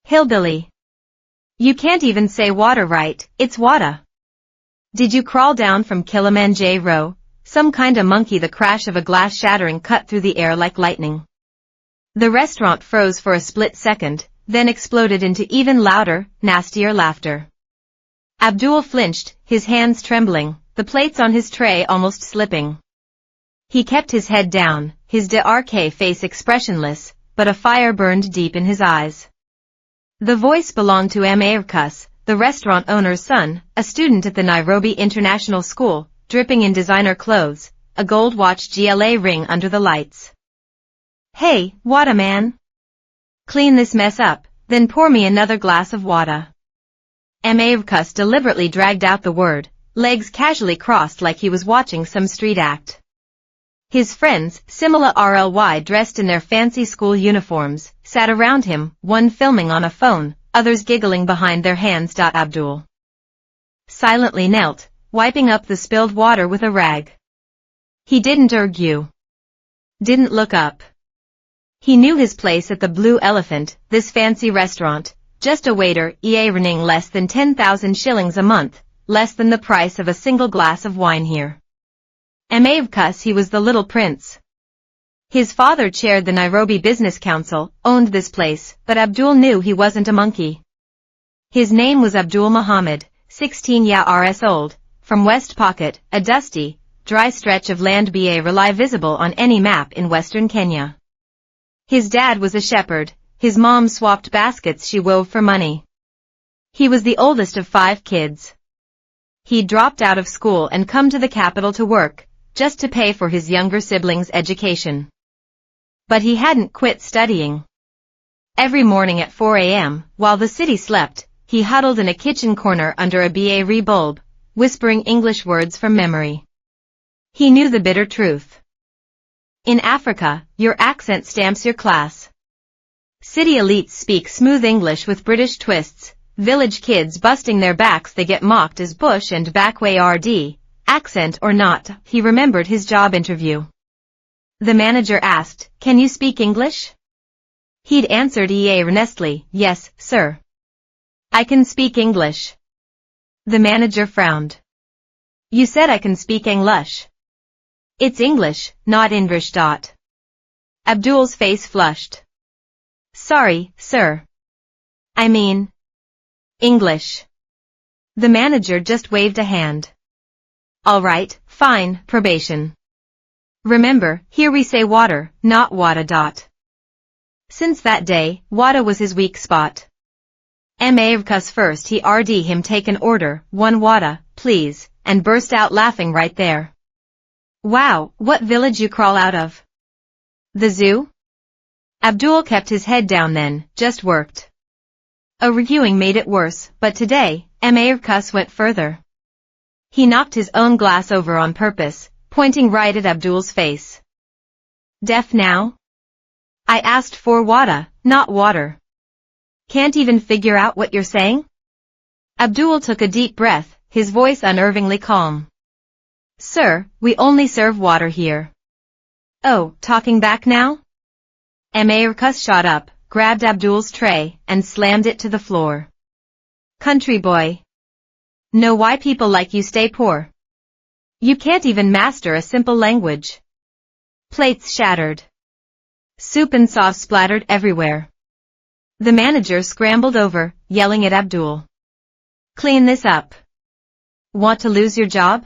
hillbilly. You can't even say water right, it's wada. Did you crawl down from Kilimanjaro? Some kinda monkey. The crash of a glass shattering cut through the air like lightning. The restaurant froze for a split second, then exploded into even louder, nastier laughter. Abdul flinched, his hands trembling, the plates on his tray almost slipping. He kept his head down, his dark face expressionless, but a fire burned deep in his eyes. The voice belonged to Amarkus, the restaurant owner's son, a student at the Nairobi International School, dripping in designer clothes, a gold watch GLA ring under the lights. Hey, wada man. Clean this mess up, then pour me another glass of wada. Amarkus deliberately dragged out the word, legs casually crossed like he was watching some street act. His friends, similarly dressed in their fancy school uniforms, sat around him, one filming on a phone, others giggling behind their hands. Abdul silently knelt, wiping up the spilled water with a rag. He didn't argue. Didn't look up. He knew his place at the Blue Elephant, this fancy restaurant, just a waiter, earning less than 10,000 shillings a month, less than the price of a single glass of wine here. Amarkus, he was the little prince. His father chaired the Nairobi Business Council, owned this place, but Abdul knew he wasn't a monkey. His name was Abdul Muhammad, 16 years old, from West Pocket, a dusty, dry stretch of land rarely visible on any map in western Kenya. His dad was a shepherd, his mom swapped baskets she wove for money. He was the oldest of 5 kids. He'd dropped out of school and come to the capital to work, just to pay for his younger siblings' education. But he hadn't quit studying. Every morning at 4 a.m., while the city slept, he huddled in a kitchen corner under a BA bulb, whispering English words from memory. He knew the bitter truth. In Africa, your accent stamps your class. City elites speak smooth English with British twists, village kids busting their backs they get mocked as bush and backway RD, accent or not. He remembered his job interview. The manager asked, "Can you speak English?" He'd answered earnestly, "Yes, sir. I can speak English." The manager frowned. "You said I can speak English." "It's English, not English." Abdul's face flushed. "Sorry, sir. I mean, English." The manager just waved a hand. "All right, fine, probation. Remember, here we say water, not wada. Since that day, wada was his weak spot. Amarkus first he rd him take an order, "1 wada, please," and burst out laughing right there. "Wow, what village you crawl out of? The zoo?" Abdul kept his head down then, just worked. Arguing made it worse, but today, Amarkus went further. He knocked his own glass over on purpose, pointing right at Abdul's face. "Deaf now? I asked for wada, not water. Can't even figure out what you're saying?" Abdul took a deep breath, his voice unnervingly calm. "Sir, we only serve water here." "Oh, talking back now?" Amarkus shot up, grabbed Abdul's tray, and slammed it to the floor. "Country boy. Know why people like you stay poor? You can't even master a simple language." Plates shattered. Soup and sauce splattered everywhere. The manager scrambled over, yelling at Abdul. "Clean this up. Want to lose your job?"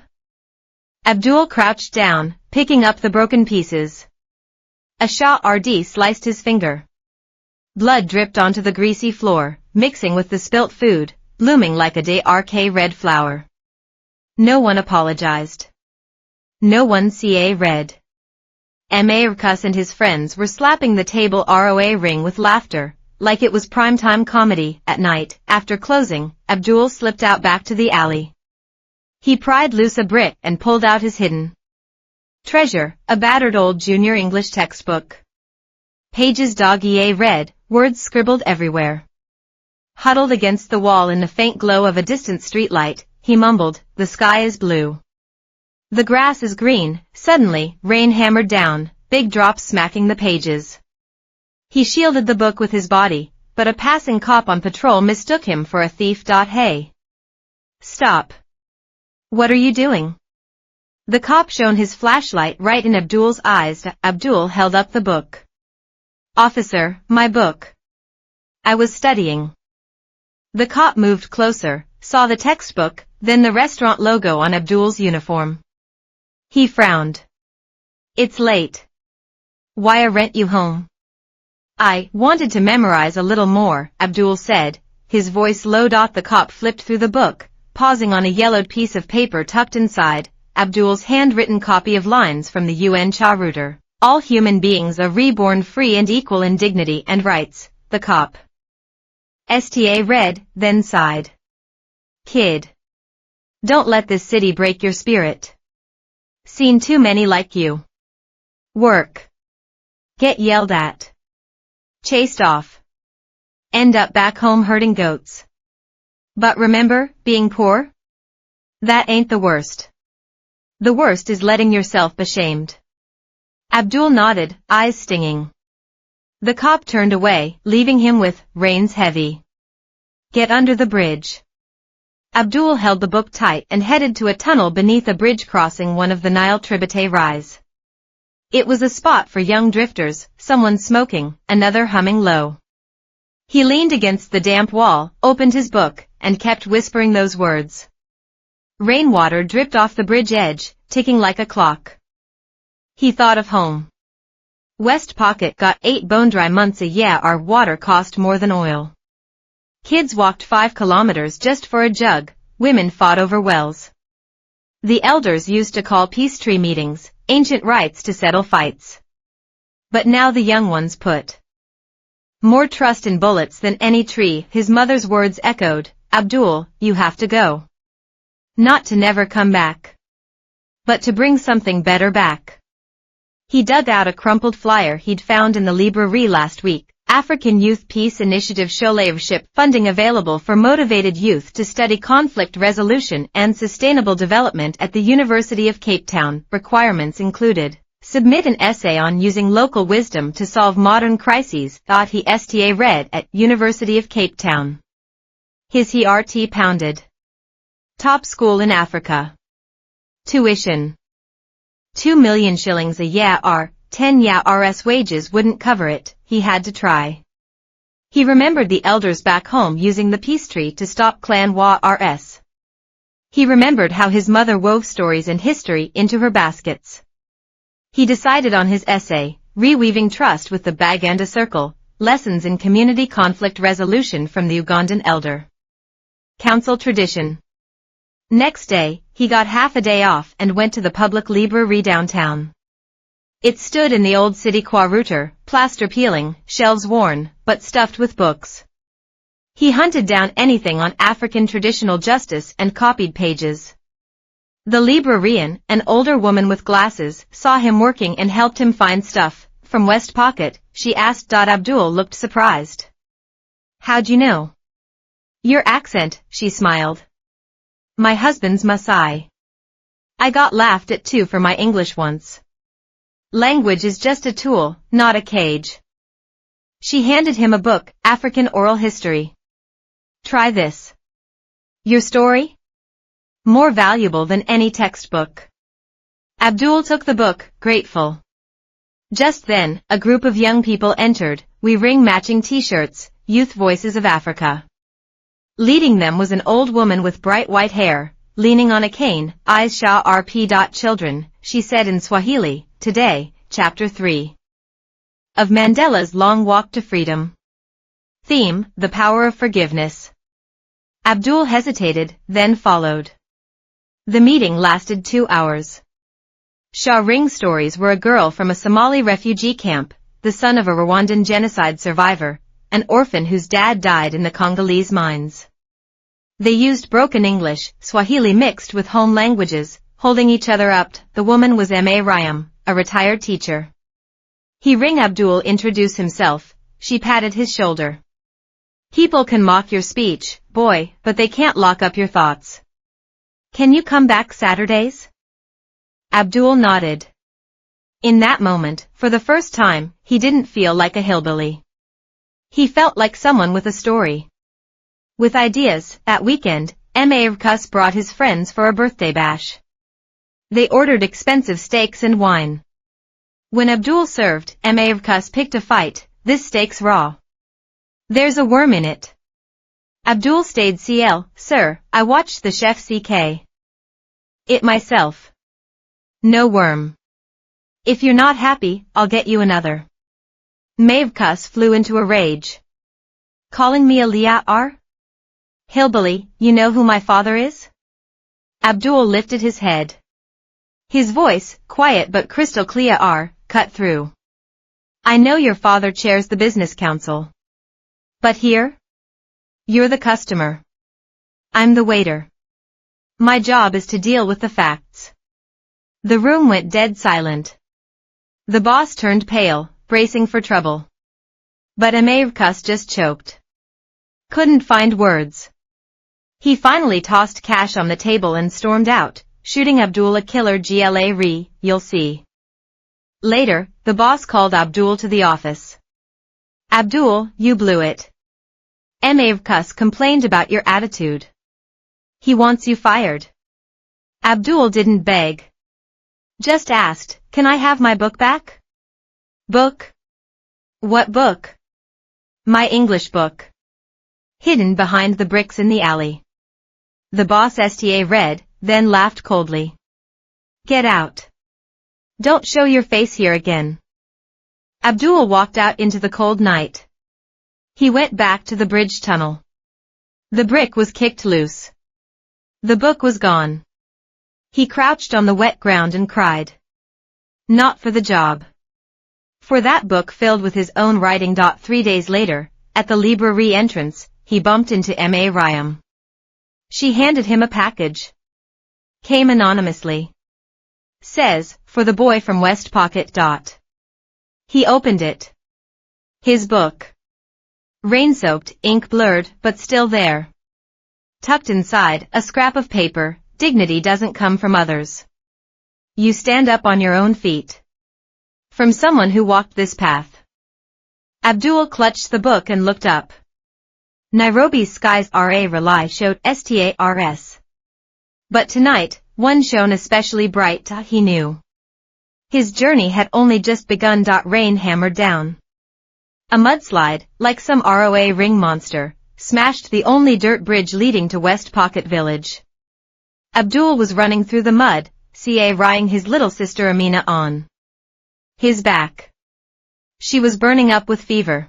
Abdul crouched down, picking up the broken pieces. A rd sliced his finger. Blood dripped onto the greasy floor, mixing with the spilt food, blooming like a dark red flower. No one apologized. No one ca red. Amarkus and his friends were slapping the table roa ring with laughter, like it was primetime comedy. At night, after closing, Abdul slipped out back to the alley. He pried loose a brick and pulled out his hidden treasure, a battered old junior English textbook. Pages dog-eared red, words scribbled everywhere. Huddled against the wall in the faint glow of a distant streetlight, he mumbled, "The sky is blue. The grass is green." Suddenly, rain hammered down, big drops smacking the pages. He shielded the book with his body, but a passing cop on patrol mistook him for a thief. Hey. Stop. What are you doing? The cop shone his flashlight right in Abdul's eyes. Abdul held up the book. Officer, my book. I was studying. The cop moved closer, saw the textbook, then the restaurant logo on Abdul's uniform. He frowned. It's late. Why rent you home? I wanted to memorize a little more, Abdul said, his voice low. The cop flipped through the book, pausing on a yellowed piece of paper tucked inside, Abdul's handwritten copy of lines from the UN Charter. All human beings are reborn free and equal in dignity and rights, the cop. Sta read, then sighed. Kid. Don't let this city break your spirit. Seen too many like you. Work. Get yelled at. Chased off. End up back home herding goats. But remember, being poor? That ain't the worst. The worst is letting yourself be shamed. Abdul nodded, eyes stinging. The cop turned away, leaving him with reins heavy. Get under the bridge. Abdul held the book tight and headed to a tunnel beneath a bridge crossing one of the Nile tributaries. It was a spot for young drifters, someone smoking, another humming low. He leaned against the damp wall, opened his book, and kept whispering those words. Rainwater dripped off the bridge edge, ticking like a clock. He thought of home. West Pocket got 8 bone-dry months a year. Our water cost more than oil. Kids walked 5 kilometers just for a jug, women fought over wells. The elders used to call peace tree meetings, ancient rites to settle fights. But now the young ones put more trust in bullets than any tree. His mother's words echoed, Abdul, you have to go. Not to never come back. But to bring something better back. He dug out a crumpled flyer he'd found in the library last week. African Youth Peace Initiative scholarship funding available for motivated youth to study conflict resolution and sustainable development at the University of Cape Town. Requirements included: submit an essay on using local wisdom to solve modern crises. He sta read at University of Cape Town. His heart pounded. Top school in Africa. Tuition. 2 million shillings a year. 10 years wages wouldn't cover it. He had to try. He remembered the elders back home using the peace tree to stop clan wars. He remembered how his mother wove stories and history into her baskets. He decided on his essay, Reweaving Trust with the Baganda Circle, Lessons in Community Conflict Resolution from the Ugandan Elder Council Tradition. Next day, he got half a day off and went to the public library downtown. It stood in the old city quarter, plaster peeling, shelves worn, but stuffed with books. He hunted down anything on African traditional justice and copied pages. The librarian, an older woman with glasses, saw him working and helped him find stuff. From West Pocket, she asked. Abdul looked surprised. How'd you know? Your accent, she smiled. My husband's Maasai. I got laughed at too for my English once. Language is just a tool, not a cage. She handed him a book, African Oral History. Try this. Your story? More valuable than any textbook. Abdul took the book, grateful. Just then, a group of young people entered, wearing matching t-shirts, Youth Voices of Africa. Leading them was an old woman with bright white hair, leaning on a cane, eyes sharp. Children, she said in Swahili. Today, Chapter 3. Of Mandela's Long Walk to Freedom. Theme, The Power of Forgiveness. Abdul hesitated, then followed. The meeting lasted 2 hours. Ring stories were a girl from a Somali refugee camp, the son of a Rwandan genocide survivor, an orphan whose dad died in the Congolese mines. They used broken English, Swahili mixed with home languages, holding each other up. The woman was M.A. Ryam, a retired teacher. He rang Abdul introduce himself, she patted his shoulder. People can mock your speech, boy, but they can't lock up your thoughts. Can you come back Saturdays? Abdul nodded. In that moment, for the first time, he didn't feel like a hillbilly. He felt like someone with a story. With ideas, that weekend, Heartwarming brought his friends for a birthday bash. They ordered expensive steaks and wine. When Abdul served, Heartwarming picked a fight. This steak's raw. There's a worm in it. Abdul stayed sir, I watched the chef CK. It myself. No worm. If you're not happy, I'll get you another. Heartwarming flew into a rage. Calling me a liar? Hillbilly, you know who my father is? Abdul lifted his head. His voice, quiet but crystal clear, cut through. I know your father chairs the business council. But here? You're the customer. I'm the waiter. My job is to deal with the facts. The room went dead silent. The boss turned pale, bracing for trouble. But Heartwarming just choked. Couldn't find words. He finally tossed cash on the table and stormed out, shooting Abdul a killer GLA you'll see. Later, the boss called Abdul to the office. Abdul, you blew it. Heartwarming complained about your attitude. He wants you fired. Abdul didn't beg. Just asked, can I have my book back? Book? What book? My English book. Hidden behind the bricks in the alley. The boss read, then laughed coldly. Get out. Don't show your face here again. Abdul walked out into the cold night. He went back to the bridge tunnel. The brick was kicked loose. The book was gone. He crouched on the wet ground and cried. Not for the job. For that book filled with his own writing. 3 days later, at the library entrance, he bumped into Heartwarming. She handed him a package. Came anonymously. Says, for the boy from West Pocket. He opened it. His book. Rain-soaked, ink blurred, but still there. Tucked inside, a scrap of paper. Dignity doesn't come from others. You stand up on your own feet. From someone who walked this path. Abdul clutched the book and looked up. Nairobi's skies rely showed stars. But tonight, one shone especially bright. He knew. His journey had only just begun. Rain hammered down. A mudslide, like some ROA ring monster, smashed the only dirt bridge leading to West Pocket Village. Abdul was running through the mud, carrying his little sister Amina on his back. She was burning up with fever.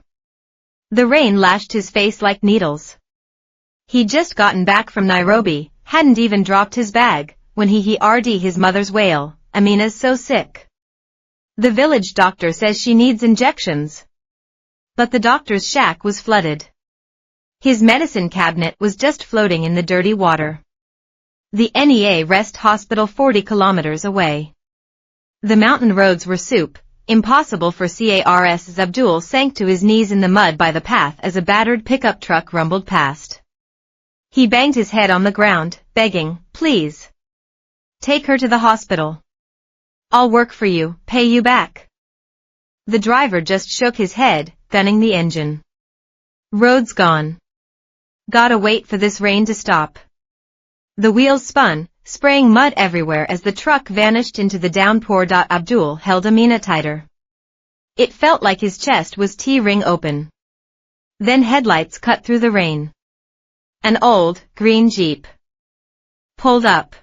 The rain lashed his face like needles. He'd just gotten back from Nairobi, hadn't even dropped his bag, when he heard his mother's wail, Amina's so sick. The village doctor says she needs injections. But the doctor's shack was flooded. His medicine cabinet was just floating in the dirty water. The NEA Rest Hospital 40 kilometers away. The mountain roads were soup, impossible for cars as Abdul sank to his knees in the mud by the path as a battered pickup truck rumbled past. He banged his head on the ground, begging, please. Take her to the hospital. I'll work for you, pay you back. The driver just shook his head, gunning the engine. Road's gone. Gotta wait for this rain to stop. The wheels spun, spraying mud everywhere as the truck vanished into the downpour. Abdul held Amina tighter. It felt like his chest was T-ring open. Then headlights cut through the rain. An old, green Jeep pulled up.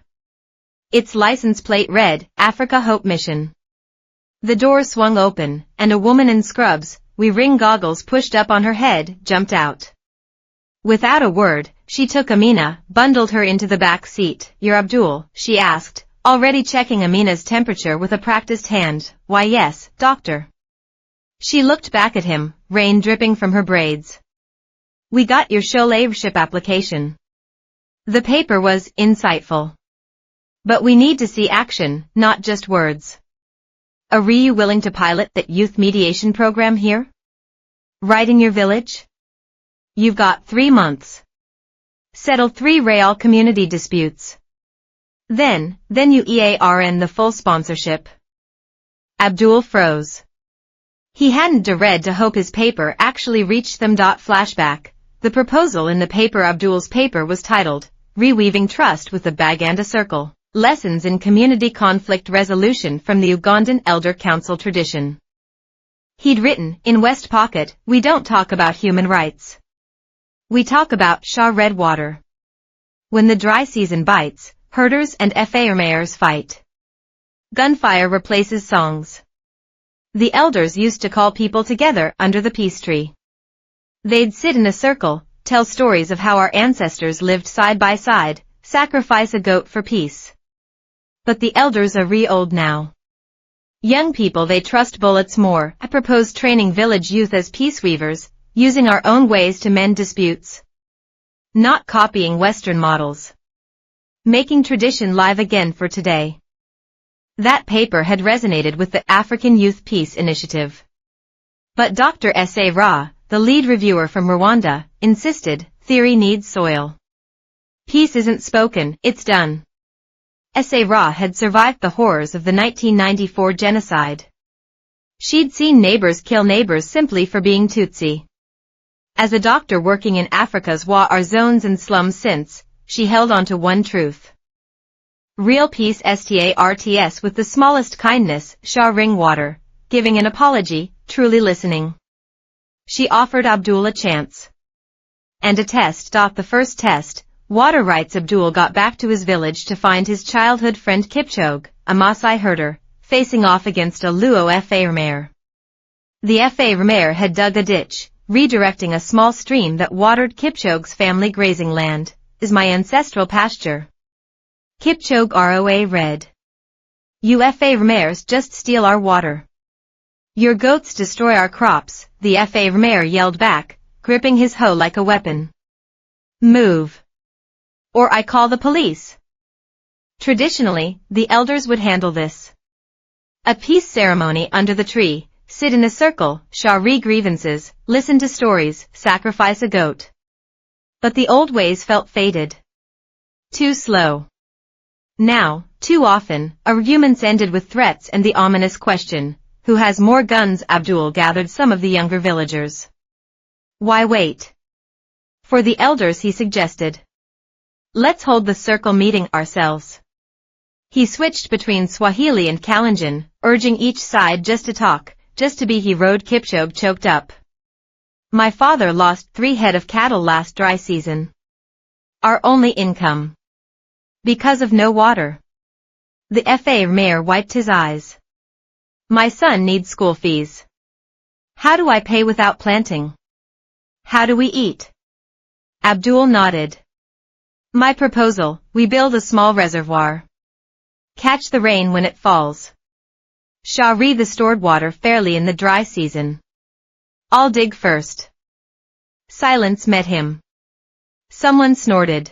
Its license plate read, Africa Hope Mission. The door swung open, and a woman in scrubs, ring goggles pushed up on her head, jumped out. Without a word, she took Amina, bundled her into the back seat. You're Abdul, she asked, already checking Amina's temperature with a practiced hand. Why yes, doctor. She looked back at him, rain dripping from her braids. We got your scholarship application. The paper was insightful. But we need to see action, not just words. Are you willing to pilot that youth mediation program here? Right in your village? You've got 3 months. Settle 3 real community disputes. Then you EARN the full sponsorship. Abdul froze. He hadn't read to hope his paper actually reached them. Flashback. The proposal in the paper. Abdul's paper was titled, Reweaving Trust with the Bag and a Circle. Lessons in Community Conflict Resolution from the Ugandan Elder Council Tradition. He'd written, in West Pocket, we don't talk about human rights. We talk about red water. When the dry season bites, herders and farmers fight. Gunfire replaces songs. The elders used to call people together under the peace tree. They'd sit in a circle, tell stories of how our ancestors lived side by side, sacrifice a goat for peace. But the elders are old now. Young people they trust bullets more. I propose training village youth as peace weavers, using our own ways to mend disputes. Not copying Western models. Making tradition live again for today. That paper had resonated with the African Youth Peace Initiative. But Dr. S.A. Ra, the lead reviewer from Rwanda, insisted, theory needs soil. Peace isn't spoken, it's done. S.A. Ra had survived the horrors of the 1994 genocide. She'd seen neighbors kill neighbors simply for being Tutsi. As a doctor working in Africa's war zones and slums since, she held on to one truth. Real peace starts with the smallest kindness, ring water, giving an apology, truly listening. She offered Abdul a chance. And a test. The first test, water rights. Abdul got back to his village to find his childhood friend Kipchoge, a Maasai herder, facing off against a Luo farmer. The farmer had dug a ditch, redirecting a small stream that watered Kipchoge's family grazing land, is my ancestral pasture. Kipchoge read. You farmers just steal our water. Your goats destroy our crops, the farmer yelled back, gripping his hoe like a weapon. Move. Or I call the police. Traditionally, the elders would handle this. A peace ceremony under the tree, sit in a circle, read grievances, listen to stories, sacrifice a goat. But the old ways felt faded. Too slow. Now, too often, arguments ended with threats and the ominous question, who has more guns? Abdul gathered some of the younger villagers. Why wait? For the elders he suggested. Let's hold the circle meeting ourselves. He switched between Swahili and Kalenjin, urging each side just to talk, just to be. He rode. Kipchoge choked up. My father lost 3 head of cattle last dry season. Our only income. Because of no water. The farmer wiped his eyes. My son needs school fees. How do I pay without planting? How do we eat? Abdul nodded. My proposal, we build a small reservoir. Catch the rain when it falls. Read the stored water fairly in the dry season. I'll dig first. Silence met him. Someone snorted.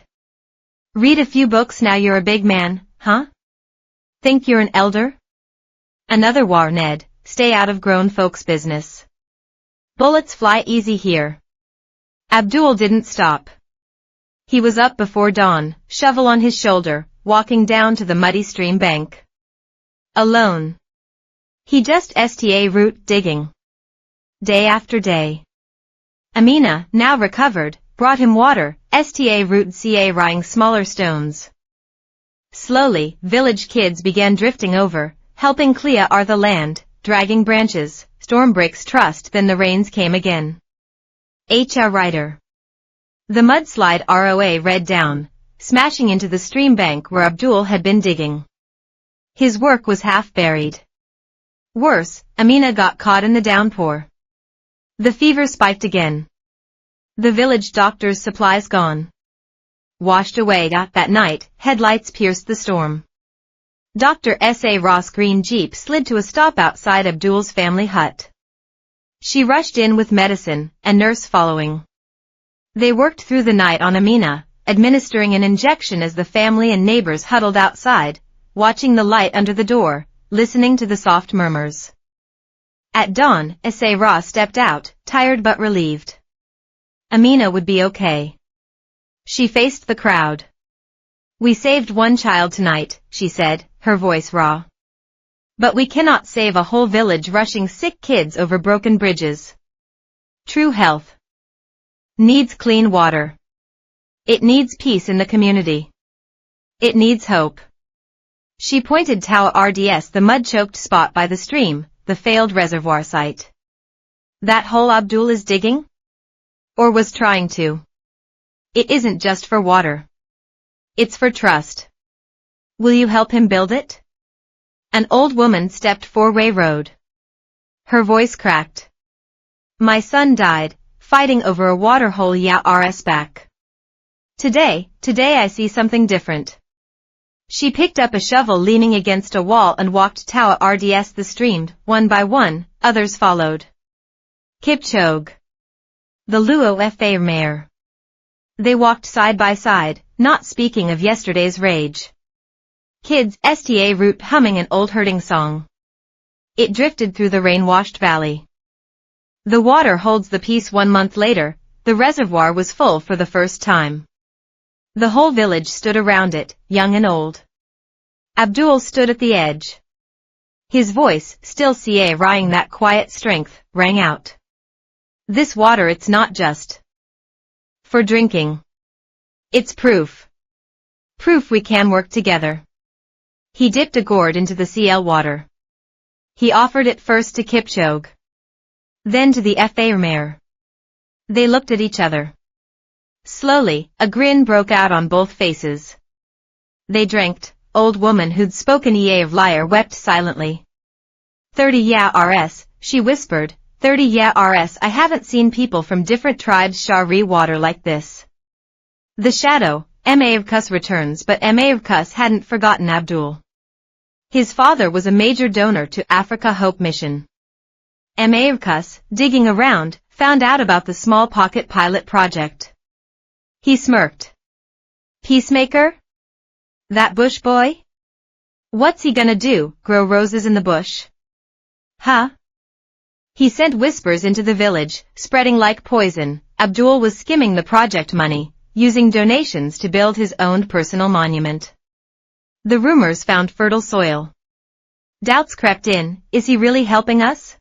Read a few books now you're a big man, huh? Think you're an elder? Another Ned, stay out of grown folks' business. Bullets fly easy here. Abdul didn't stop. He was up before dawn, shovel on his shoulder, walking down to the muddy stream bank. Alone. He just root digging. Day after day. Amina, now recovered, brought him water, root carrying smaller stones. Slowly, village kids began drifting over, helping clear the land, dragging branches, storm breaks trust. Then the rains came again. Writer. The mudslide read down, smashing into the stream bank where Abdul had been digging. His work was half buried. Worse, Amina got caught in the downpour. The fever spiked again. The village doctor's supplies gone. Washed away. That night, headlights pierced the storm. Dr. S.A. Ross' green jeep slid to a stop outside Abdul's family hut. She rushed in with medicine, a nurse following. They worked through the night on Amina, administering an injection as the family and neighbors huddled outside, watching the light under the door, listening to the soft murmurs. At dawn, S.A. Ross stepped out, tired but relieved. Amina would be okay. She faced the crowd. We saved one child tonight, she said, her voice raw. But we cannot save a whole village rushing sick kids over broken bridges. True health needs clean water. It needs peace in the community. It needs hope. She pointed towards the mud-choked spot by the stream, the failed reservoir site. That hole Abdul is digging? Or was trying to. It isn't just for water. It's for trust. Will you help him build it? An old woman stepped four-way road. Her voice cracked. My son died, fighting over a water hole Ya's back. Today I see something different. She picked up a shovel leaning against a wall and walked towards the stream. One by one, others followed. Kipchoge. The Luo Fa Mayor. They walked side by side, not speaking of yesterday's rage. Kids sta root humming an old herding song. It drifted through the rain-washed valley. The water holds the peace. 1 month later, the reservoir was full for the first time. The whole village stood around it, young and old. Abdul stood at the edge. His voice, still carrying that quiet strength, rang out. This water, it's not just for drinking. It's proof. Proof we can work together. He dipped a gourd into the CL water. He offered it first to Kipchoge. Then to the Fa Mayor. They looked at each other. Slowly, a grin broke out on both faces. They drank. Old woman who'd spoken of liar wept silently. 30 Rs, she whispered, 30 Rs. I haven't seen people from different tribes share water like this. The shadow, Mavkus returns, but Mavkus hadn't forgotten Abdul. His father was a major donor to Africa Hope Mission. Mavkus, digging around, found out about the small pocket pilot project. He smirked. Peacemaker? That bush boy? What's he gonna do, grow roses in the bush? Huh? He sent whispers into the village, spreading like poison. Abdul was skimming the project money, using donations to build his own personal monument. The rumors found fertile soil. Doubts crept in, is he really helping us?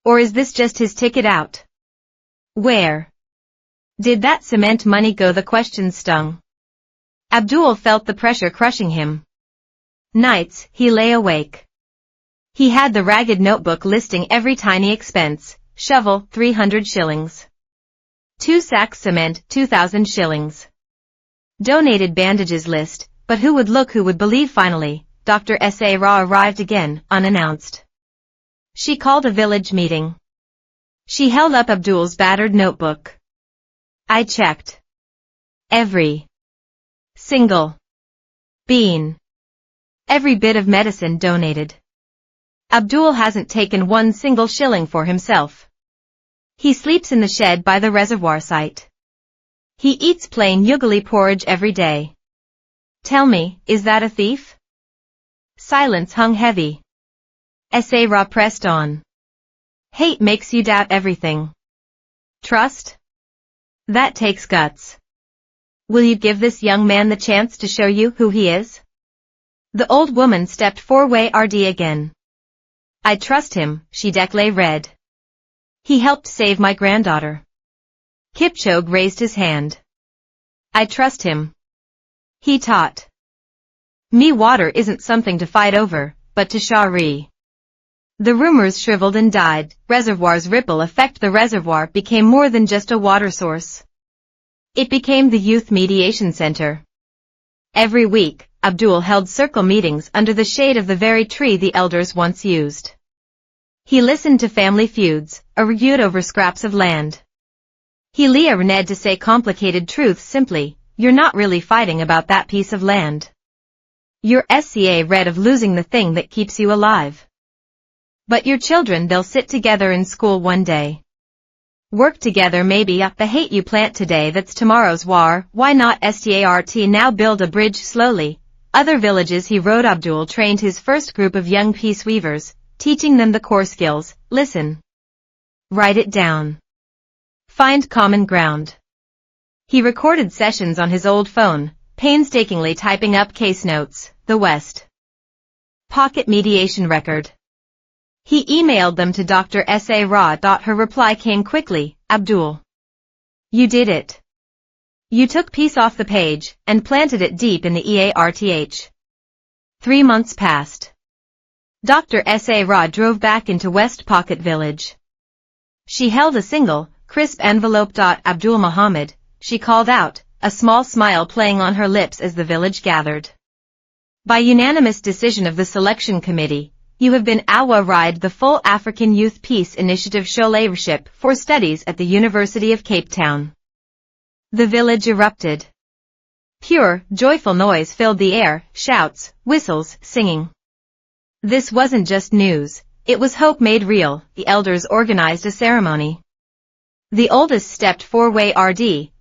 Or is this just his ticket out? Where did that cement money go? The questions stung. Abdul felt the pressure crushing him. Nights, he lay awake. He had the ragged notebook listing every tiny expense. Shovel, 300 shillings. 2 sacks cement, 2,000 shillings. Donated bandages list, but who would believe? Finally, Dr. Sa arrived again, unannounced. She called a village meeting. She held up Abdul's battered notebook. I checked every single bean. Every bit of medicine donated. Abdul hasn't taken 1 single shilling for himself. He sleeps in the shed by the reservoir site. He eats plain ugali porridge every day. Tell me, is that a thief? Silence hung heavy. Sa pressed on. Hate makes you doubt everything. Trust? That takes guts. Will you give this young man the chance to show you who he is? The old woman stepped forward again. I trust him, she read. He helped save my granddaughter. Kipchoge raised his hand. I trust him. He taught me water isn't something to fight over, but to share. The rumors shriveled and died. Reservoir's ripple effect. The reservoir became more than just a water source. It became the youth mediation center. Every week, Abdul held circle meetings under the shade of the very tree the elders once used. He listened to family feuds, argued over scraps of land. He learned to say complicated truths simply. You're not really fighting about that piece of land. You're scared of losing the thing that keeps you alive. But your children, they'll sit together in school one day. Work together maybe. The hate you plant today, that's tomorrow's war. Why not start now build a bridge slowly? Other villages he wrote. Abdul trained his first group of young peace weavers, teaching them the core skills: listen, write it down, find common ground. He recorded sessions on his old phone, painstakingly typing up case notes. The West pocket mediation record. He emailed them to Dr. S.A. Ra. Her reply came quickly, Abdul. You did it. You took peace off the page, and planted it deep in the EARTH. 3 months passed. Dr. S.A. Ra drove back into West Pocket Village. She held a single, crisp envelope. Abdul Muhammad, she called out, a small smile playing on her lips as the village gathered. By unanimous decision of the selection committee, you have been awarded the full African Youth Peace Initiative Scholarship for studies at the University of Cape Town. The village erupted. Pure, joyful noise filled the air, shouts, whistles, singing. This wasn't just news, it was hope made real. The elders organized a ceremony. The oldest stepped forward,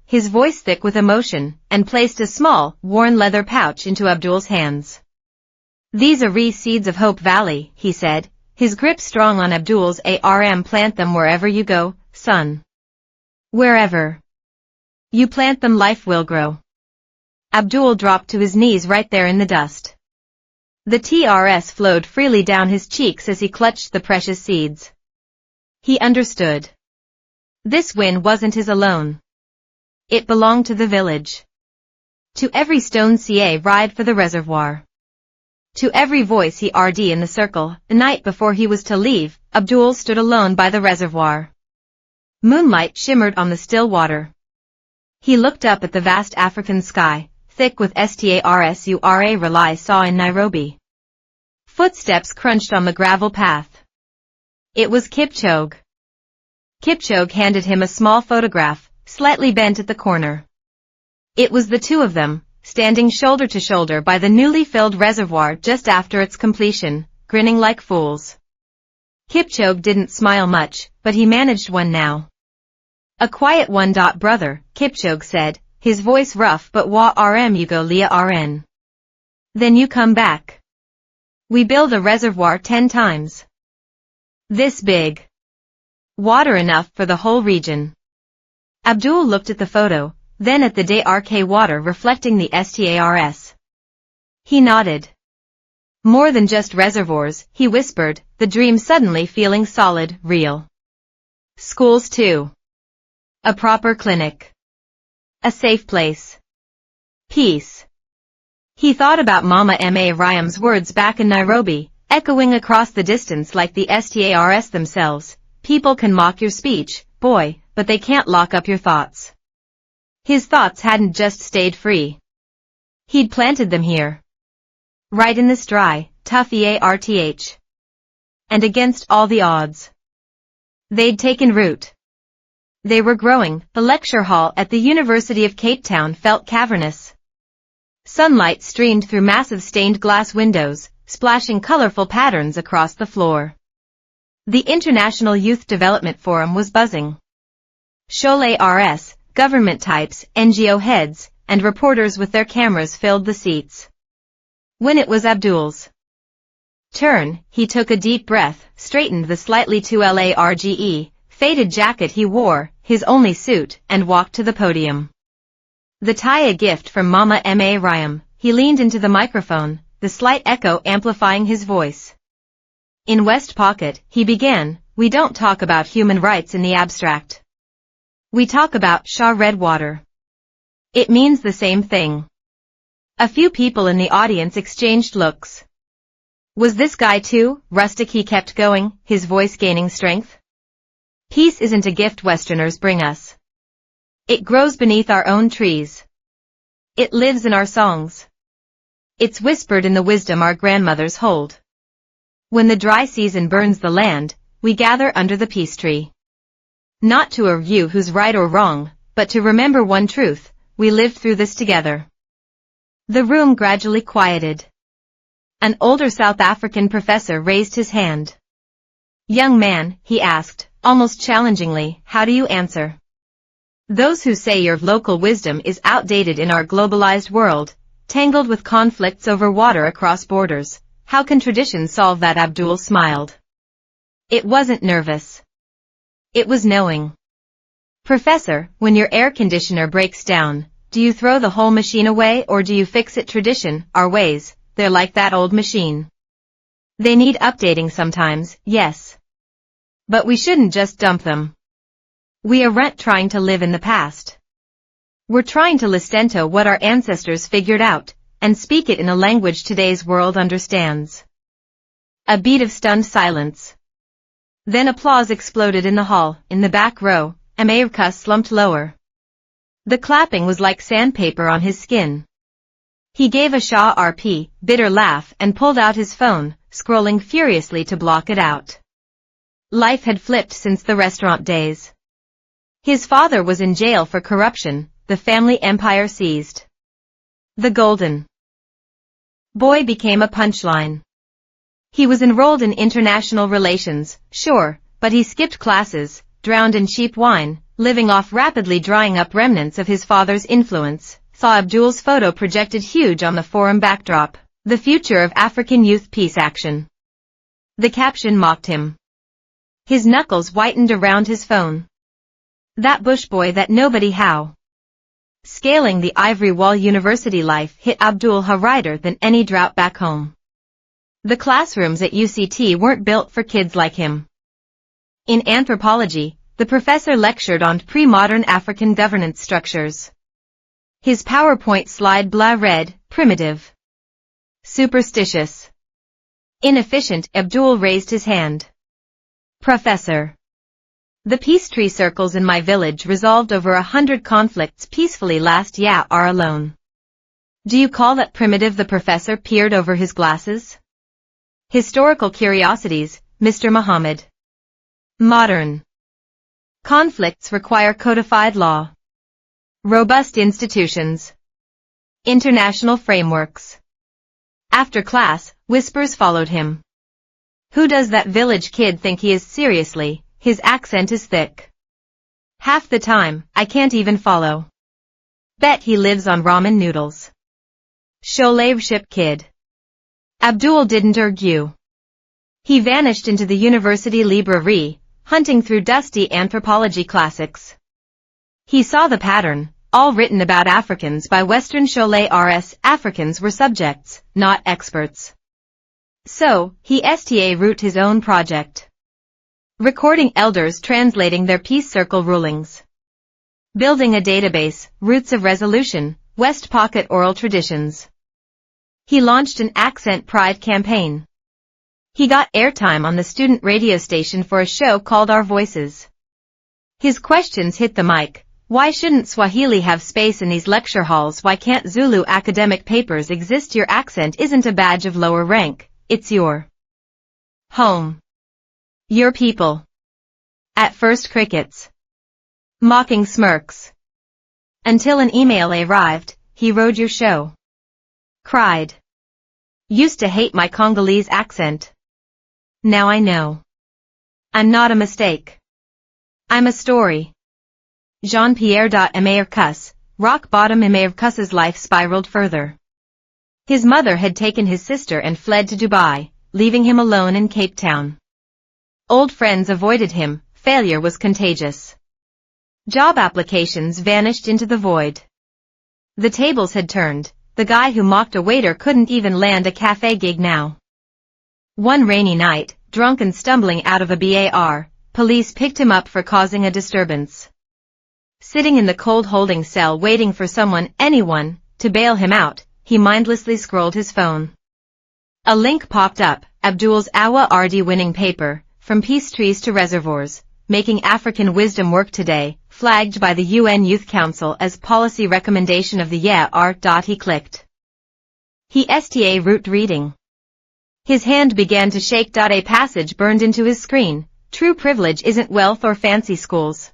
his voice thick with emotion, and placed a small, worn leather pouch into Abdul's hands. These are seeds of Hope Valley, he said, his grip strong on Abdul's arm. Plant them wherever you go, son. Wherever you plant them, life will grow. Abdul dropped to his knees right there in the dust. The tears flowed freely down his cheeks as he clutched the precious seeds. He understood. This win wasn't his alone. It belonged to the village. To every stone ride for the reservoir. To every voice he heard in the circle. The night before he was to leave, Abdul stood alone by the reservoir. Moonlight shimmered on the still water. He looked up at the vast African sky, thick with stars Raleigh saw in Nairobi. Footsteps crunched on the gravel path. It was Kipchoge. Kipchoge handed him a small photograph, slightly bent at the corner. It was the two of them, standing shoulder to shoulder by the newly filled reservoir just after its completion, grinning like fools. Kipchoge didn't smile much, but he managed one now. A quiet one. Brother, Kipchoge said, his voice rough but you go Leah RN. Then you come back. We build a reservoir 10 times. This big. Water enough for the whole region. Abdul looked at the photo, then at the dark water reflecting the stars. He nodded. More than just reservoirs, he whispered, the dream suddenly feeling solid, real. Schools too. A proper clinic. A safe place. Peace. He thought about Mama Ryam's words back in Nairobi, echoing across the distance like the stars themselves. People can mock your speech, boy, but they can't lock up your thoughts. His thoughts hadn't just stayed free. He'd planted them here. Right in this dry, tough EARTH. And against all the odds. They'd taken root. They were growing. The lecture hall at the University of Cape Town felt cavernous. Sunlight streamed through massive stained glass windows, splashing colorful patterns across the floor. The International Youth Development Forum was buzzing. Scholars, government types, NGO heads, and reporters with their cameras filled the seats. When it was Abdul's turn, he took a deep breath, straightened the slightly too large, faded jacket he wore, his only suit, and walked to the podium. The tie a gift from Mama Ryam, he leaned into the microphone, the slight echo amplifying his voice. In West Pocket, he began, we don't talk about human rights in the abstract. We talk about red water. It means the same thing. A few people in the audience exchanged looks. Was this guy too rustic? He kept going, his voice gaining strength. Peace isn't a gift Westerners bring us. It grows beneath our own trees. It lives in our songs. It's whispered in the wisdom our grandmothers hold. When the dry season burns the land, we gather under the peace tree. Not to argue who's right or wrong, but to remember one truth, we lived through this together. The room gradually quieted. An older South African professor raised his hand. Young man, he asked, almost challengingly, how do you answer? Those who say your local wisdom is outdated in our globalized world, tangled with conflicts over water across borders. How can tradition solve that? Abdul smiled. It wasn't nervous. It was knowing. Professor, when your air conditioner breaks down, do you throw the whole machine away or do you fix it? Tradition, our ways, they're like that old machine. They need updating sometimes, yes. But we shouldn't just dump them. We aren't trying to live in the past. We're trying to listen what our ancestors figured out, and speak it in a language today's world understands. A beat of stunned silence. Then applause exploded in the hall. In the back row, America slumped lower. The clapping was like sandpaper on his skin. He gave a Shah-RP, bitter laugh and pulled out his phone, scrolling furiously to block it out. Life had flipped since the restaurant days. His father was in jail for corruption, the family empire seized. The golden boy became a punchline. He was enrolled in international relations, sure, but he skipped classes, drowned in cheap wine, living off rapidly drying up remnants of his father's influence, saw Abdul's photo projected huge on the forum backdrop, the future of African youth peace action. The caption mocked him. His knuckles whitened around his phone. That bush boy that nobody how. Scaling the ivory wall university life hit Abdul harder than any drought back home. The classrooms at UCT weren't built for kids like him. In anthropology, the professor lectured on pre-modern African governance structures. His PowerPoint slide blah read, primitive. Superstitious. Inefficient. Abdul raised his hand. Professor. The peace tree circles in my village resolved over 100 conflicts peacefully last year alone. Do you call that primitive? The professor peered over his glasses. Historical curiosities, Mr. Muhammad. Modern conflicts require codified law, robust institutions, international frameworks. After class, whispers followed him. Who does that village kid think he is? Seriously, his accent is thick. Half the time, I can't even follow. Bet he lives on ramen noodles. Cholet ship kid. Abdul didn't argue. He vanished into the university library, hunting through dusty anthropology classics. He saw the pattern, all written about Africans by Western Cholet RS. Africans were subjects, not experts. So, he wrote his own project. Recording elders translating their peace circle rulings. Building a database, roots of resolution, West Pocket oral traditions. He launched an accent pride campaign. He got airtime on the student radio station for a show called Our Voices. His questions hit the mic. Why shouldn't Swahili have space in these lecture halls? Why can't Zulu academic papers exist? Your accent isn't a badge of lower rank, it's your home. Your people. At first crickets. Mocking smirks. Until an email arrived, he wrote your show. Cried. Used to hate my Congolese accent. Now I know. I'm not a mistake. I'm a story. Jean-Pierre Americus, rock bottom. Americus's life spiraled further. His mother had taken his sister and fled to Dubai, leaving him alone in Cape Town. Old friends avoided him, failure was contagious. Job applications vanished into the void. The tables had turned. The guy who mocked a waiter couldn't even land a cafe gig now. One rainy night, drunk and stumbling out of a bar, police picked him up for causing a disturbance. Sitting in the cold holding cell waiting for anyone, to bail him out, he mindlessly scrolled his phone. A link popped up, Abdul's Awa RD winning paper, From Peace Trees to Reservoirs, Making African Wisdom Work Today, flagged by the UN Youth Council as policy recommendation of the year. He clicked. He root reading. His hand began to shake. A passage burned into his screen. True privilege isn't wealth or fancy schools.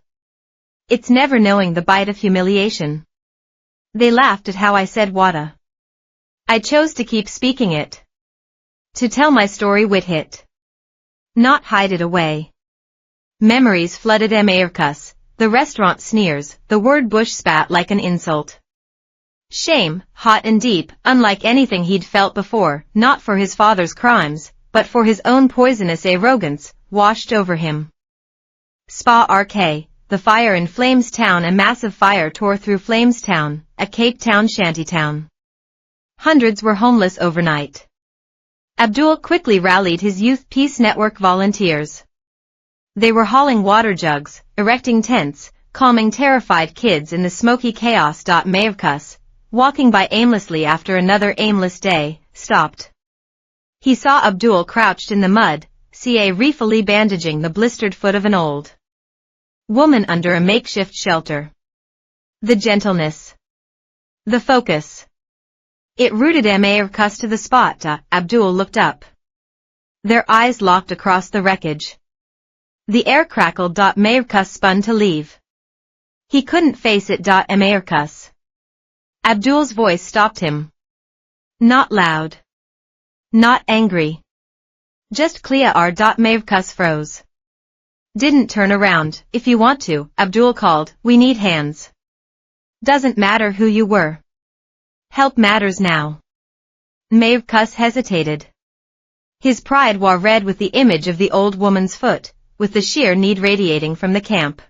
It's never knowing the bite of humiliation. They laughed at how I said wada. I chose to keep speaking it. To tell my story with it. Not hide it away. Memories flooded Americus. The restaurant sneers, the word bush spat like an insult. Shame, hot and deep, unlike anything he'd felt before, not for his father's crimes, but for his own poisonous arrogance, washed over him. Spa RK, the fire in Flamestown. A massive fire tore through Flamestown, a Cape Town shantytown. Hundreds were homeless overnight. Abdul quickly rallied his Youth Peace Network volunteers. They were hauling water jugs, erecting tents, calming terrified kids in the smoky chaos. Maevkas, walking by aimlessly after another aimless day, stopped. He saw Abdul crouched in the mud, refully bandaging the blistered foot of an old woman under a makeshift shelter. The gentleness. The focus. It rooted Maevkas to the spot. Abdul looked up. Their eyes locked across the wreckage. The air crackled. Maevkas spun to leave. He couldn't face it. Maevkas. Abdul's voice stopped him. Not loud. Not angry. Just clear. Maevkas froze. Didn't turn around. If you want to, Abdul called, we need hands. Doesn't matter who you were. Help matters now. Maevkas hesitated. His pride war red with the image of the old woman's foot, with the sheer need radiating from the camp.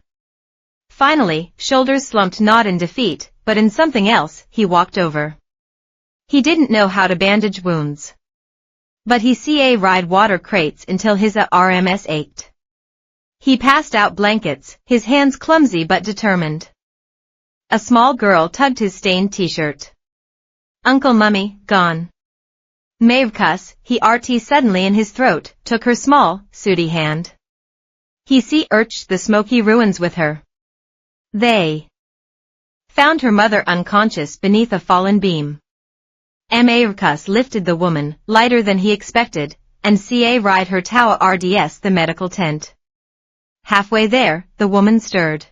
Finally, shoulders slumped not in defeat, but in something else, he walked over. He didn't know how to bandage wounds. But he ride water crates until his RMS ached. He passed out blankets, his hands clumsy but determined. A small girl tugged his stained t-shirt. Uncle Mummy, gone. Maevkas, he suddenly in his throat, took her small, sooty hand. He urged the smoky ruins with her. They found her mother unconscious beneath a fallen beam. Maevkas lifted the woman, lighter than he expected, and ride her Tawa RDS the medical tent. Halfway there, the woman stirred.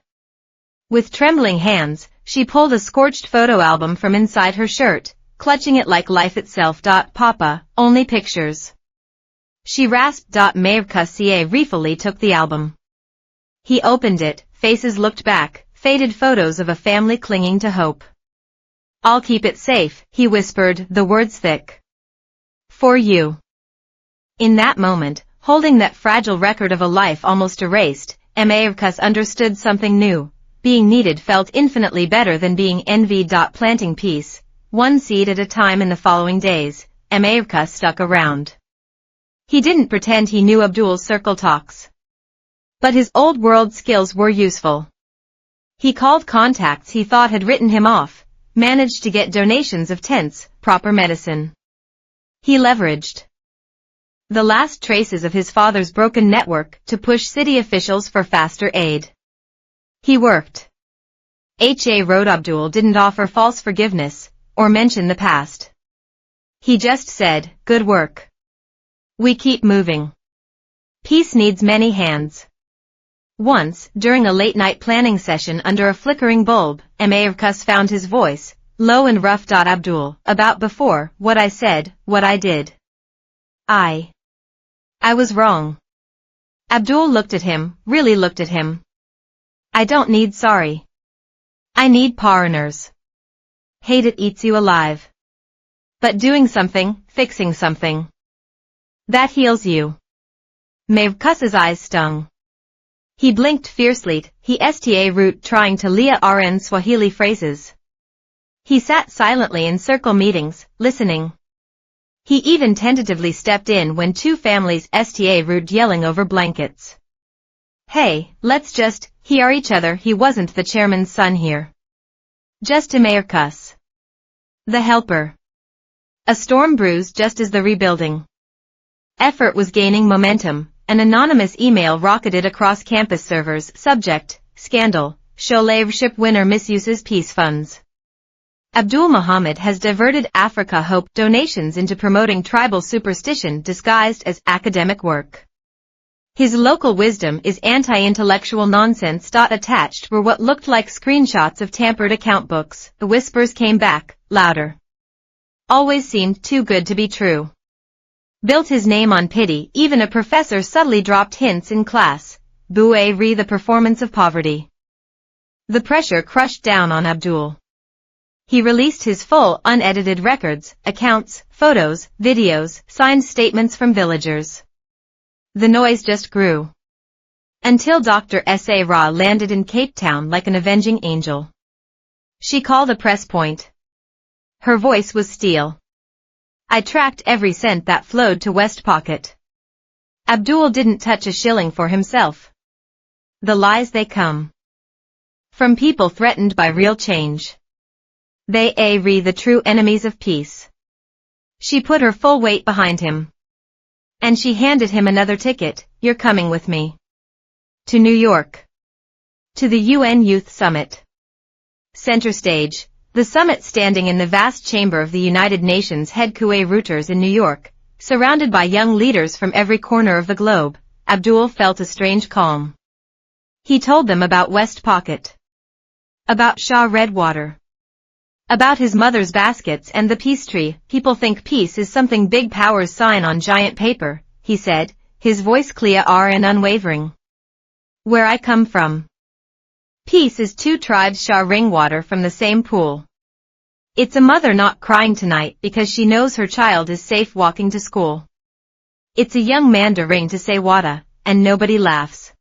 With trembling hands, she pulled a scorched photo album from inside her shirt, clutching it like life itself. Papa, only pictures. She rasped. Maevkas refully took the album. He opened it, faces looked back, faded photos of a family clinging to hope. I'll keep it safe, he whispered, the words thick. For you. In that moment, holding that fragile record of a life almost erased, Maevkas understood something new. Being needed felt infinitely better than being envied. Planting peace, one seed at a time. In the following days, Maevkas stuck around. He didn't pretend he knew Abdul's circle talks. But his old world skills were useful. He called contacts he thought had written him off, managed to get donations of tents, proper medicine. He leveraged the last traces of his father's broken network to push city officials for faster aid. He worked. Road. Abdul didn't offer false forgiveness, or mention the past. He just said, good work. We keep moving. Peace needs many hands. Once, during a late-night planning session under a flickering bulb, Maevkas found his voice, low and rough. Abdul, about before, what I said, what I did. I was wrong. Abdul looked at him, really looked at him. I don't need sorry. I need partners. Hate it eats you alive. But doing something, fixing something. That heals you. Maevkas's eyes stung. He blinked fiercely, he root trying to RN Swahili phrases. He sat silently in circle meetings, listening. He even tentatively stepped in when two families root yelling over blankets. Hey, let's just hear each other. He wasn't the chairman's son here. Just Maevkas. The helper. A storm brews just as the rebuilding effort was gaining momentum. An anonymous email rocketed across campus servers. Subject, scandal, scholarship winner misuses peace funds. Abdul Muhammad has diverted Africa Hope donations into promoting tribal superstition disguised as academic work. His local wisdom is anti-intellectual nonsense. Attached were what looked like screenshots of tampered account books. The whispers came back, louder. Always seemed too good to be true. Built his name on pity. Even a professor subtly dropped hints in class. Boué the performance of poverty. The pressure crushed down on Abdul. He released his full, unedited records, accounts, photos, videos, signed statements from villagers. The noise just grew. Until Dr. S.A. Ra landed in Cape Town like an avenging angel. She called a press point. Her voice was steel. I tracked every cent that flowed to West Pocket. Abdul didn't touch a shilling for himself. The lies they come from people threatened by real change. They are the true enemies of peace. She put her full weight behind him. And she handed him another ticket. You're coming with me. To New York. To the UN Youth Summit. Center stage, the summit standing in the vast chamber of the United Nations headquarters in New York, surrounded by young leaders from every corner of the globe. Abdul felt a strange calm. He told them about West Pocket. About Shah Redwater. About his mother's baskets and the peace tree. People think peace is something big powers sign on giant paper, he said, his voice clear and unwavering. Where I come from. Peace is two tribes share water from the same pool. It's a mother not crying tonight because she knows her child is safe walking to school. It's a young man to ring to say wada, and nobody laughs.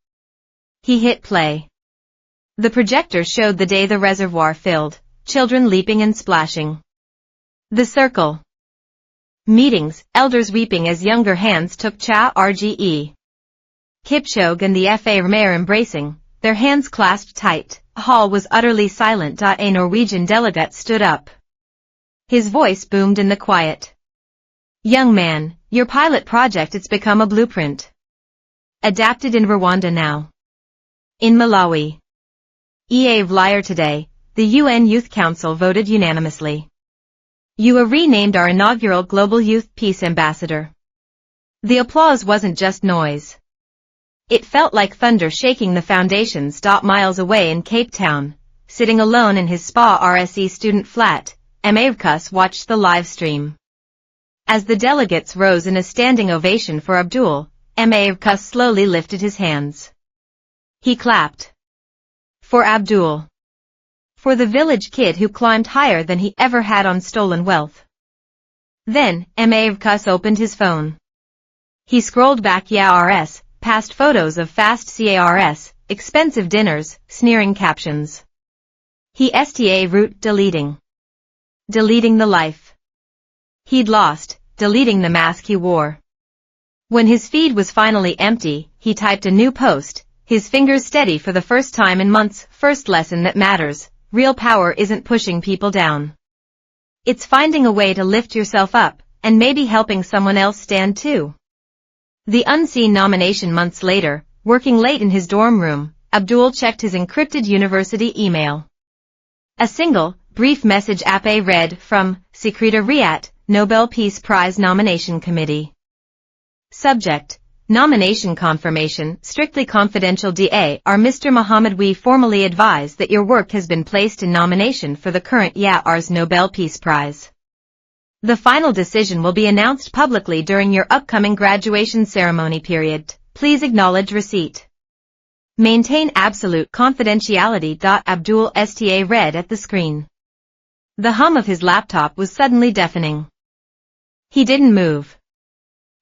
He hit play. The projector showed the day the reservoir filled, children leaping and splashing. The circle. Meetings, elders weeping as younger hands took cha rge. Kipchoge and the FA embracing, their hands clasped tight. The hall was utterly silent. A Norwegian delegate stood up. His voice boomed in the quiet. Young man, your pilot project it's become a blueprint. Adapted in Rwanda now. In Malawi. Liar today, the UN Youth Council voted unanimously. You are renamed our inaugural Global Youth Peace Ambassador. The applause wasn't just noise. It felt like thunder shaking the foundations. Miles away in Cape Town, sitting alone in his SPA RSE student flat, Amavkus watched the live stream. As the delegates rose in a standing ovation for Abdul, Amavkus slowly lifted his hands. He clapped. For Abdul. For the village kid who climbed higher than he ever had on stolen wealth. Then, Amavkus opened his phone. He scrolled back YARS, past photos of fast CARS, expensive dinners, sneering captions. He sta root deleting. Deleting the life he'd lost, deleting the mask he wore. When his feed was finally empty, he typed a new post, his fingers steady for the first time in months. First lesson that matters, real power isn't pushing people down. It's finding a way to lift yourself up, and maybe helping someone else stand too. The unseen nomination. Months later, working late in his dorm room, Abdul checked his encrypted university email. A single, brief message read from Secretariat, Nobel Peace Prize Nomination Committee. Subject: Nomination confirmation, strictly confidential. Our Mr. Muhammad, we formally advise that your work has been placed in nomination for the current YARS Nobel Peace Prize. The final decision will be announced publicly during your upcoming graduation ceremony period. Please acknowledge receipt. Maintain absolute confidentiality. Abdul sta read at the screen. The hum of his laptop was suddenly deafening. He didn't move.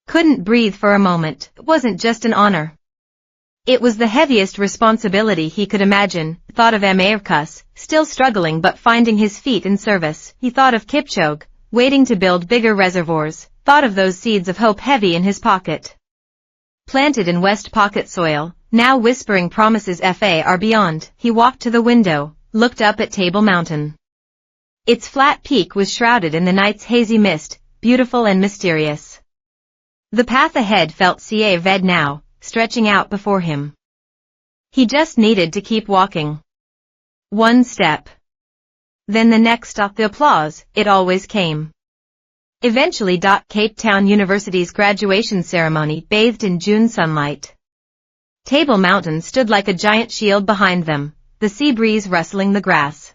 Couldn't breathe for a moment. It wasn't just an honor. It was the heaviest responsibility he could imagine. Thought of Amavkus, still struggling but finding his feet in service. He thought of Kipchoge, waiting to build bigger reservoirs. Thought of those seeds of hope heavy in his pocket. Planted in West Pocket soil, now whispering promises far beyond. He walked to the window, looked up at Table Mountain. Its flat peak was shrouded in the night's hazy mist, beautiful and mysterious. The path ahead felt red now, stretching out before him. He just needed to keep walking. One step. Then the next stop. The applause, it always came. Eventually. Cape Town University's graduation ceremony bathed in June sunlight. Table Mountain stood like a giant shield behind them, the sea breeze rustling the grass.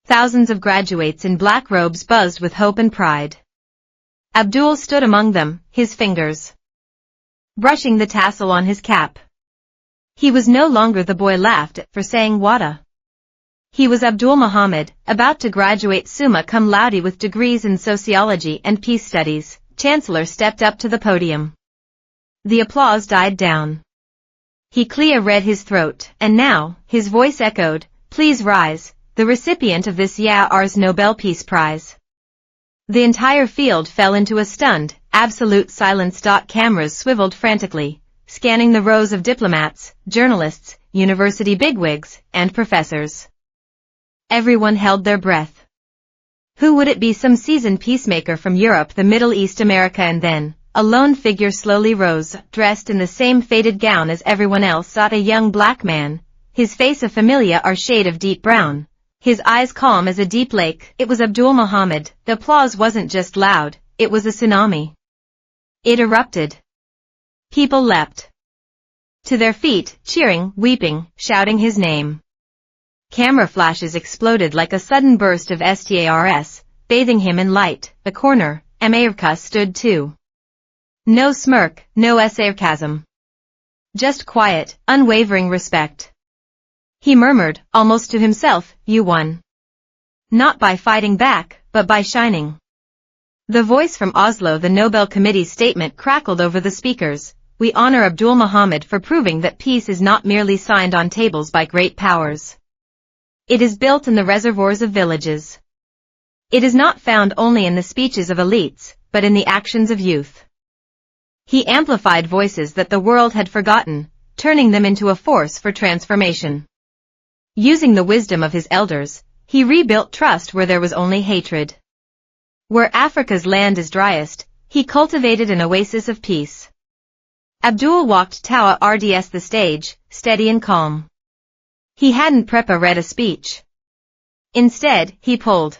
Thousands of graduates in black robes buzzed with hope and pride. Abdul stood among them, his fingers brushing the tassel on his cap. He was no longer the boy laughed at for saying wada. He was Abdul Muhammad, about to graduate summa cum laude with degrees in sociology and peace studies. Chancellor stepped up to the podium. The applause died down. He read his throat, and now, his voice echoed, please rise, the recipient of this YARS Nobel Peace Prize. The entire field fell into a stunned, absolute silence. Cameras swiveled frantically, scanning the rows of diplomats, journalists, university bigwigs, and professors. Everyone held their breath. Who would it be? Some seasoned peacemaker from Europe, the Middle East, America, and then a lone figure slowly rose, dressed in the same faded gown as everyone else. A young black man, his face a familiar shade of deep brown, his eyes calm as a deep lake. It was Abdul Muhammad. The applause wasn't just loud, it was a tsunami. It erupted. People leapt to their feet, cheering, weeping, shouting his name. Camera flashes exploded like a sudden burst of stars, bathing him in light. A corner, America stood too. No smirk, no sarcasm. Just quiet, unwavering respect. He murmured, almost to himself, "You won. Not by fighting back, but by shining." The voice from Oslo, the Nobel Committee's statement, crackled over the speakers. "We honor Abdul Muhammad for proving that peace is not merely signed on tables by great powers. It is built in the reservoirs of villages. It is not found only in the speeches of elites, but in the actions of youth." He amplified voices that the world had forgotten, turning them into a force for transformation. Using the wisdom of his elders, he rebuilt trust where there was only hatred. Where Africa's land is driest, he cultivated an oasis of peace. Abdul walked towards the stage, steady and calm. He hadn't read a speech. Instead, he pulled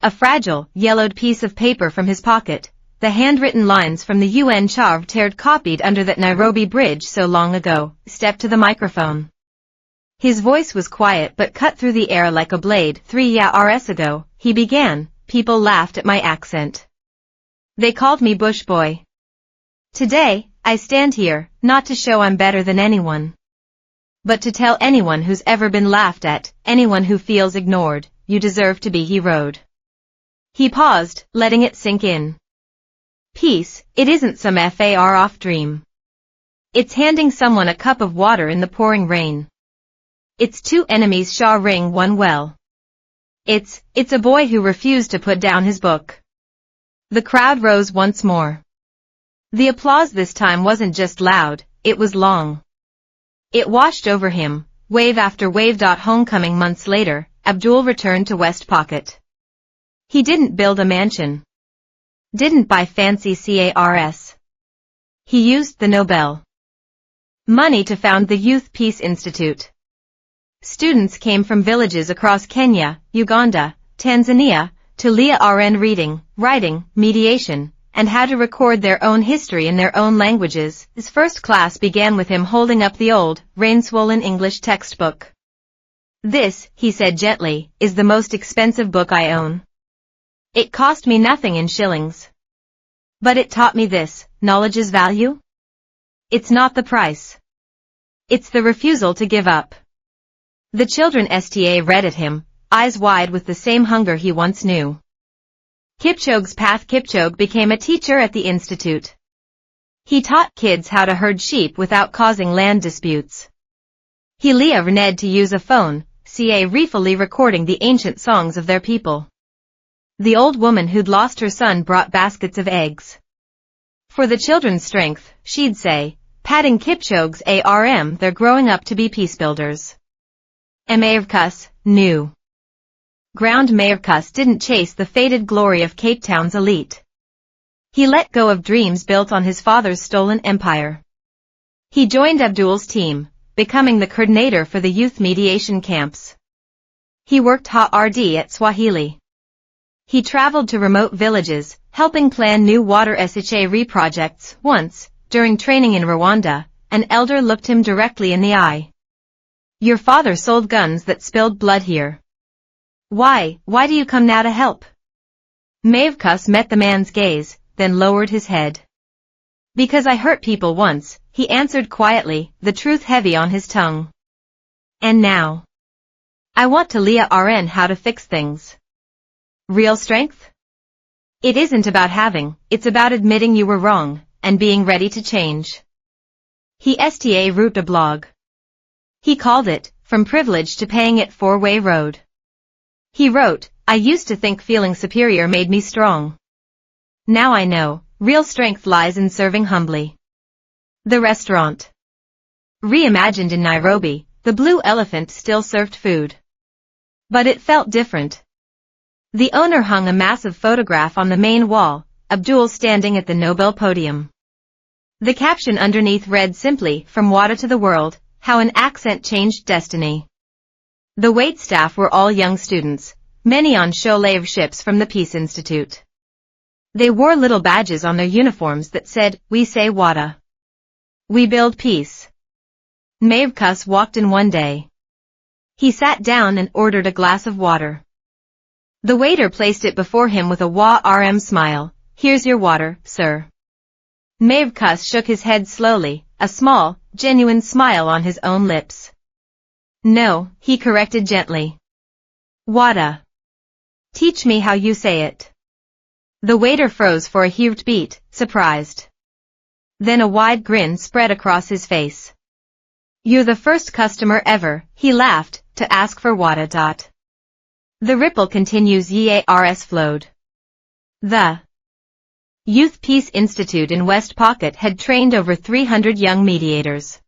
a fragile, yellowed piece of paper from his pocket, the handwritten lines from the UN Charter copied under that Nairobi bridge so long ago, stepped to the microphone. His voice was quiet but cut through the air like a blade. 3 years ago, he began, people laughed at my accent. They called me Bush Boy. Today, I stand here, not to show I'm better than anyone, but to tell anyone who's ever been laughed at, anyone who feels ignored, you deserve to be heroed. He paused, letting it sink in. Peace, it isn't some far-off dream. It's handing someone a cup of water in the pouring rain. It's two enemies sharing one well. It's a boy who refused to put down his book. The crowd rose once more. The applause this time wasn't just loud, it was long. It washed over him, wave after wave. Homecoming months later, Abdul returned to West Pocket. He didn't build a mansion. Didn't buy fancy cars. He used the Nobel money to found the Youth Peace Institute. Students came from villages across Kenya, Uganda, Tanzania, to learn reading, writing, mediation, and how to record their own history in their own languages. His first class began with him holding up the old, rain-swollen English textbook. "This," he said gently, "is the most expensive book I own. It cost me nothing in shillings. But it taught me this: knowledge's value? It's not the price. It's the refusal to give up." The children read at him, eyes wide with the same hunger he once knew. Kipchoge's path. Kipchoge became a teacher at the institute. He taught kids how to herd sheep without causing land disputes. He learned to use a phone, refully recording the ancient songs of their people. The old woman who'd lost her son brought baskets of eggs. For the children's strength, she'd say, patting Kipchoge's arm, they're growing up to be peace builders. Americus, new. Ground. Americus didn't chase the faded glory of Cape Town's elite. He let go of dreams built on his father's stolen empire. He joined Abdul's team, becoming the coordinator for the youth mediation camps. He worked hard at Swahili. He traveled to remote villages, helping plan new water projects. Once, during training in Rwanda, an elder looked him directly in the eye. "Your father sold guns that spilled blood here. Why do you come now to help?" Mavkus met the man's gaze, then lowered his head. "Because I hurt people once," he answered quietly, the truth heavy on his tongue. "And now, I want to learn how to fix things." Real strength? It isn't about having, it's about admitting you were wrong, and being ready to change. He wrote a blog. He called it, From Privilege to Paying It 4-Way Road. He wrote, I used to think feeling superior made me strong. Now I know, real strength lies in serving humbly. The restaurant. Reimagined in Nairobi, the Blue Elephant still served food. But it felt different. The owner hung a massive photograph on the main wall, Abdul standing at the Nobel podium. The caption underneath read simply, "From water to the world, how an accent changed destiny." The waitstaff were all young students, many on shore ships from the Peace Institute. They wore little badges on their uniforms that said, "We say water. We build peace." Mavkus walked in one day. He sat down and ordered a glass of water. The waiter placed it before him with a warm smile. "Here's your water, sir." Mavkus shook his head slowly, a small, genuine smile on his own lips. "No," he corrected gently. "Water. Teach me how you say it." The waiter froze for a heartbeat, surprised. Then a wide grin spread across his face. "You're the first customer ever," he laughed, "to ask for water. The ripple continues. Years flowed. The Youth Peace Institute in West Pocket had trained over 300 young mediators.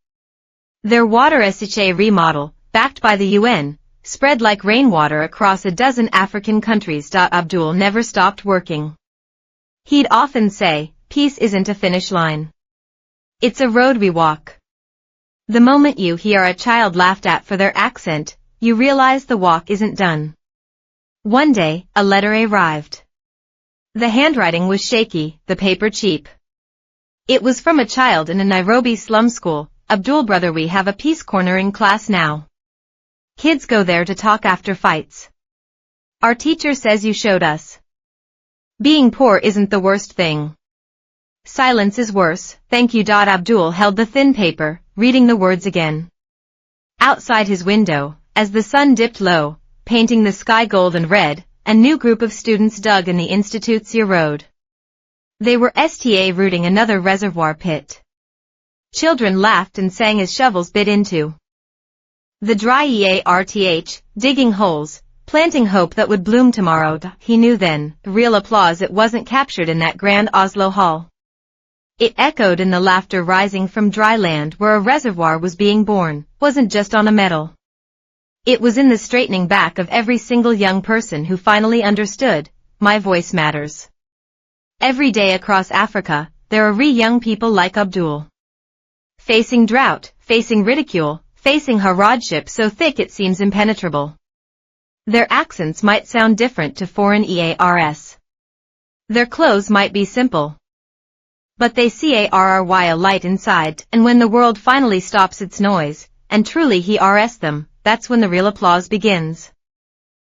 Their water SHA remodel, backed by the UN, spread like rainwater across a dozen African countries. Abdul never stopped working. He'd often say, "Peace isn't a finish line. It's a road we walk." The moment you hear a child laughed at for their accent, you realize the walk isn't done. One day, a letter arrived. The handwriting was shaky, the paper cheap. It was from a child in a Nairobi slum school. "Abdul brother, we have a peace corner in class now. Kids go there to talk after fights. Our teacher says you showed us. Being poor isn't the worst thing. Silence is worse, thank you." Abdul held the thin paper, reading the words again. Outside his window, as the sun dipped low, painting the sky gold and red, a new group of students dug in the Institute's road. They were rooting another reservoir pit. Children laughed and sang as shovels bit into the dry digging holes, planting hope that would bloom tomorrow. He knew then, real applause, it wasn't captured in that grand Oslo hall. It echoed in the laughter rising from dry land where a reservoir was being born, wasn't just on a medal. It was in the straightening back of every single young person who finally understood, my voice matters. Every day across Africa, there are young people like Abdul. Facing drought, facing ridicule, facing hardship so thick it seems impenetrable. Their accents might sound different to foreign ears. Their clothes might be simple. But they carry a light inside, and when the world finally stops its noise, and truly hears them, that's when the real applause begins.